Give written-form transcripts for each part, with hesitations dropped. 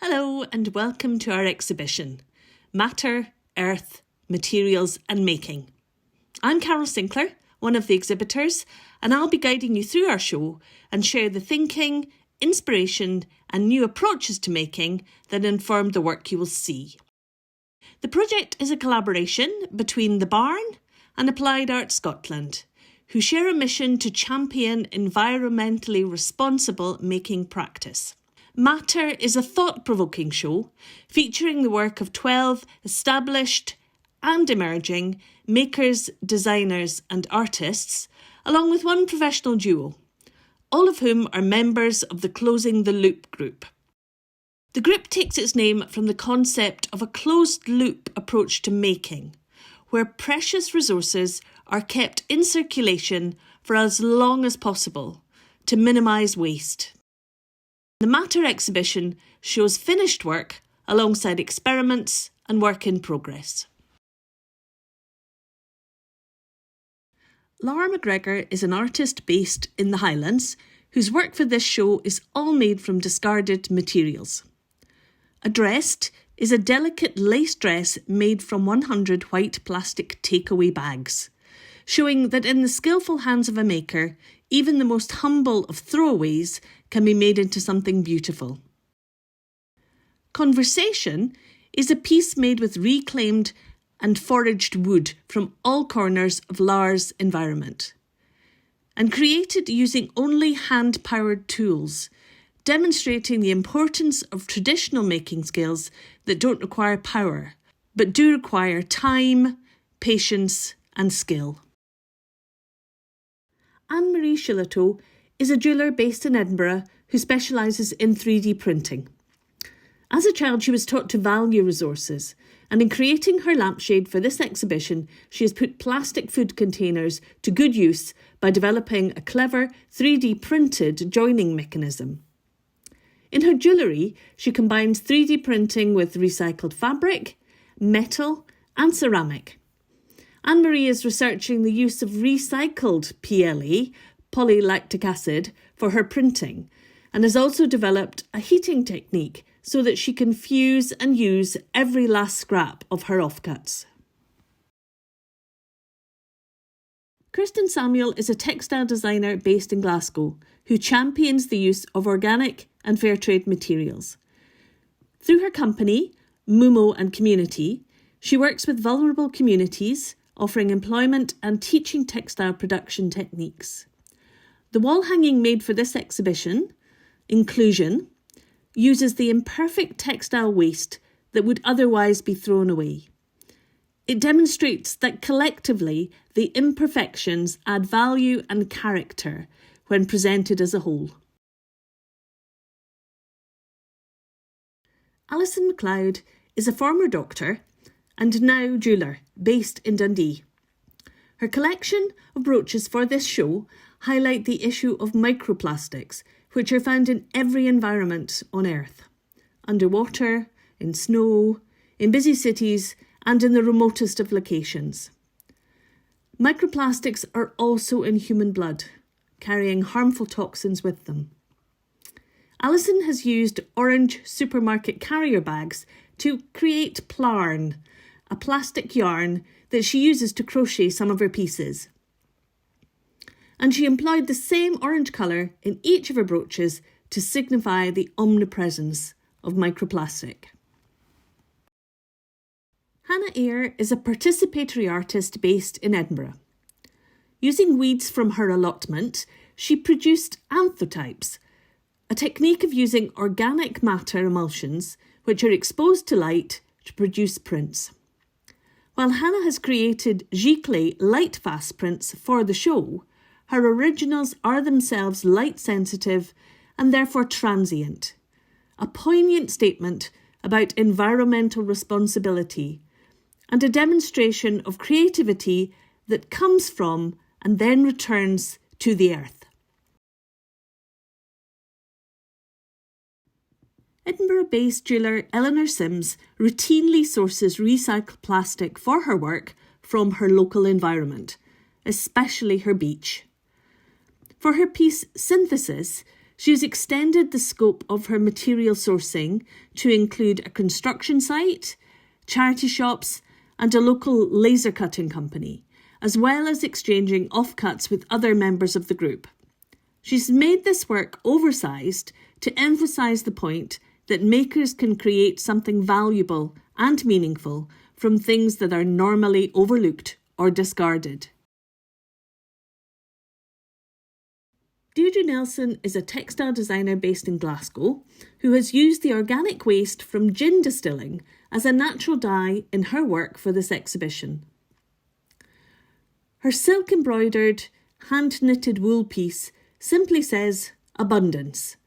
Hello and welcome to our exhibition, Matter, Earth, Materials and Making. I'm Carol Sinclair, one of the exhibitors, and I'll be guiding you through our show and share the thinking, inspiration and new approaches to making that inform the work you will see. The project is a collaboration between The Barn and Applied Art Scotland, who share a mission to champion environmentally responsible making practice. Matter is a thought-provoking show featuring the work of 12 established and emerging makers, designers and artists, along with one professional duo, all of whom are members of the Closing the Loop group. The group takes its name from the concept of a closed-loop approach to making, where precious resources are kept in circulation for as long as possible to minimise waste. The Matter exhibition shows finished work alongside experiments and work in progress. Laura McGregor is an artist based in the Highlands whose work for this show is all made from discarded materials. Addressed is a delicate lace dress made from 100 white plastic takeaway bags, showing that in the skillful hands of a maker, even the most humble of throwaways can be made into something beautiful. Conversation is a piece made with reclaimed and foraged wood from all corners of Lara's environment, and created using only hand-powered tools, demonstrating the importance of traditional making skills that don't require power, but do require time, patience and skill. Anne-Marie Shillitoe is a jeweller based in Edinburgh who specialises in 3D printing. As a child, she was taught to value resources, and in creating her lampshade for this exhibition, she has put plastic food containers to good use by developing a clever 3D printed joining mechanism. In her jewellery, she combines 3D printing with recycled fabric, metal and ceramic. Anne-Marie is researching the use of recycled PLA, polylactic acid, for her printing, and has also developed a heating technique so that she can fuse and use every last scrap of her offcuts. Kirsten Samuel is a textile designer based in Glasgow who champions the use of organic and fair trade materials. Through her company, Mumo and Community, she works with vulnerable communities, offering employment and teaching textile production techniques. The wall hanging made for this exhibition, Inclusion, uses the imperfect textile waste that would otherwise be thrown away. It demonstrates that collectively the imperfections add value and character when presented as a whole. Alison MacLeod is a former doctor and now jeweller based in Dundee. Her collection of brooches for this show highlight the issue of microplastics, which are found in every environment on Earth, underwater, in snow, in busy cities and in the remotest of locations. Microplastics are also in human blood, carrying harmful toxins with them. Alison has used orange supermarket carrier bags to create plarn, a plastic yarn that she uses to crochet some of her pieces. And she employed the same orange colour in each of her brooches to signify the omnipresence of microplastic. Hannah Eyre is a participatory artist based in Edinburgh. Using weeds from her allotment, she produced anthotypes, a technique of using organic matter emulsions which are exposed to light to produce prints. While Hannah has created giclée light-fast prints for the show, her originals are themselves light-sensitive and therefore transient, a poignant statement about environmental responsibility and a demonstration of creativity that comes from and then returns to the earth. Edinburgh-based jeweller Eleanor Sims routinely sources recycled plastic for her work from her local environment, especially her beach. For her piece Synthesis, She has extended the scope of her material sourcing to include a construction site, charity shops, and a local laser cutting company, as well as exchanging offcuts with other members of the group. She's made this work oversized to emphasise the point that makers can create something valuable and meaningful from things that are normally overlooked or discarded. Deirdre Nelson is a textile designer based in Glasgow who has used the organic waste from gin distilling as a natural dye in her work for this exhibition. Her silk-embroidered, hand-knitted wool piece simply says abundance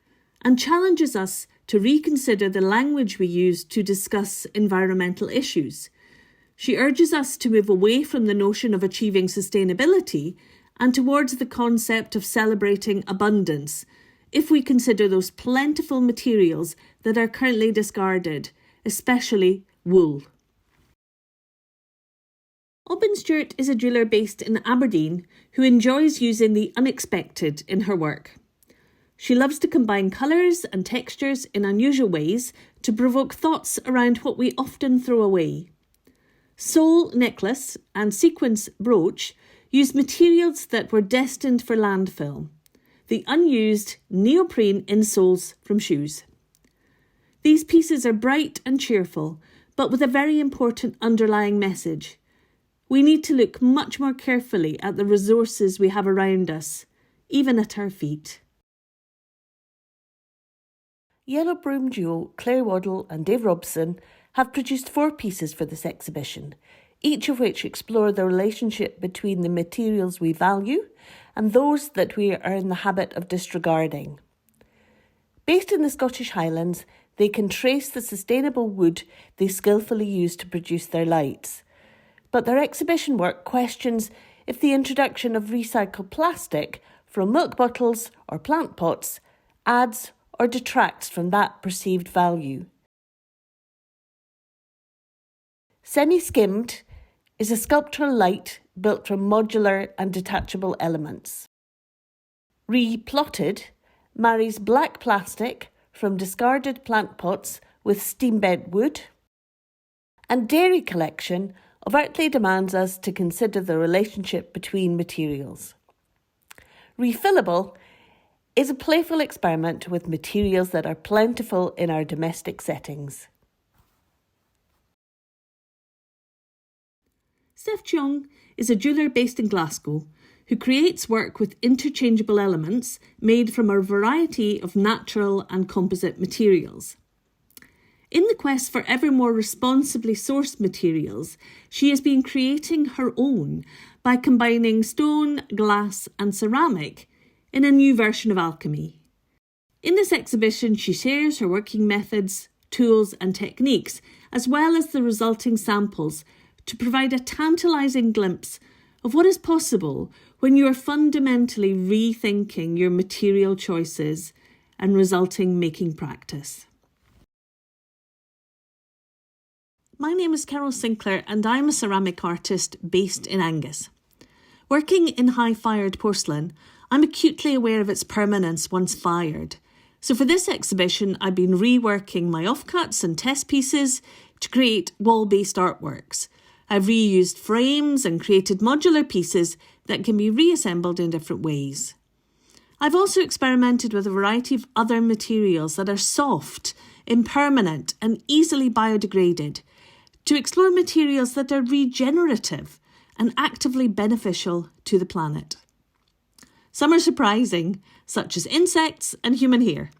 and challenges us to reconsider the language we use to discuss environmental issues. She urges us to move away from the notion of achieving sustainability and towards the concept of celebrating abundance, if we consider those plentiful materials that are currently discarded, especially wool. Aubin Stewart is a jeweller based in Aberdeen who enjoys using the unexpected in her work. She loves to combine colours and textures in unusual ways to provoke thoughts around what we often throw away. Soul necklace and sequence brooch use materials that were destined for landfill, the unused neoprene insoles from shoes. These pieces are bright and cheerful, but with a very important underlying message. We need to look much more carefully at the resources we have around us, even at our feet. Yellow Broom duo Claire Waddle and Dave Robson have produced 4 pieces for this exhibition, each of which explore the relationship between the materials we value and those that we are in the habit of disregarding. Based in the Scottish Highlands, they can trace the sustainable wood they skillfully use to produce their lights. But their exhibition work questions if the introduction of recycled plastic from milk bottles or plant pots adds or detracts from that perceived value. Semi-skimmed is a sculptural light built from modular and detachable elements. Replotted marries black plastic from discarded plant pots with steam-bent wood. And Dairy Collection overtly demands us to consider the relationship between materials. Refillable is a playful experiment with materials that are plentiful in our domestic settings. Steph Cheong is a jeweller based in Glasgow who creates work with interchangeable elements made from a variety of natural and composite materials. In the quest for ever more responsibly sourced materials, she has been creating her own by combining stone, glass and ceramic in a new version of alchemy. In this exhibition, she shares her working methods, tools and techniques, as well as the resulting samples, to provide a tantalising glimpse of what is possible when you are fundamentally rethinking your material choices and resulting making practice. My name is Carol Sinclair and I'm a ceramic artist based in Angus. Working in high-fired porcelain, I'm acutely aware of its permanence once fired. So for this exhibition, I've been reworking my offcuts and test pieces to create wall-based artworks. I've reused frames and created modular pieces that can be reassembled in different ways. I've also experimented with a variety of other materials that are soft, impermanent and easily biodegraded to explore materials that are regenerative and actively beneficial to the planet. Some are surprising, such as insects and human hair,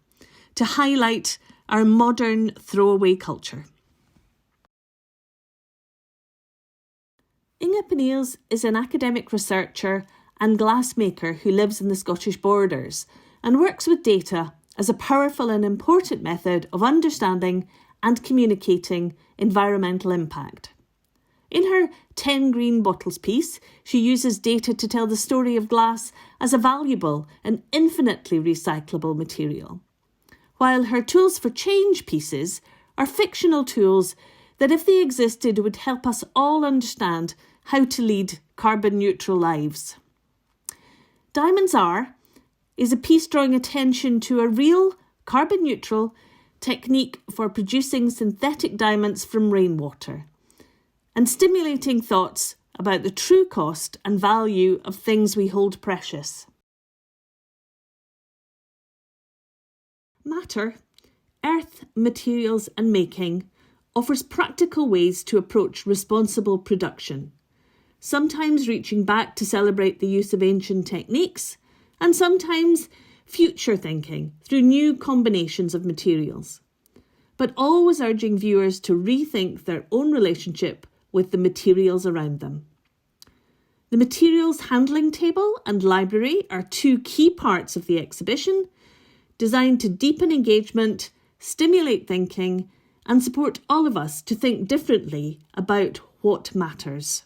to highlight our modern throwaway culture. Inge Peniels is an academic researcher and glassmaker who lives in the Scottish borders and works with data as a powerful and important method of understanding and communicating environmental impact. In her 10 Green Bottles piece, she uses data to tell the story of glass as a valuable and infinitely recyclable material, while her Tools for Change pieces are fictional tools that, if they existed, would help us all understand how to lead carbon neutral lives. Diamonds are, is a piece drawing attention to a real, carbon-neutral technique for producing synthetic diamonds from rainwater and stimulating thoughts about the true cost and value of things we hold precious. Matter, Earth, Materials and Making offers practical ways to approach responsible production, sometimes reaching back to celebrate the use of ancient techniques, and sometimes future thinking through new combinations of materials, but always urging viewers to rethink their own relationship with the materials around them. The materials handling table and library are two key parts of the exhibition, designed to deepen engagement, stimulate thinking, and support all of us to think differently about what matters.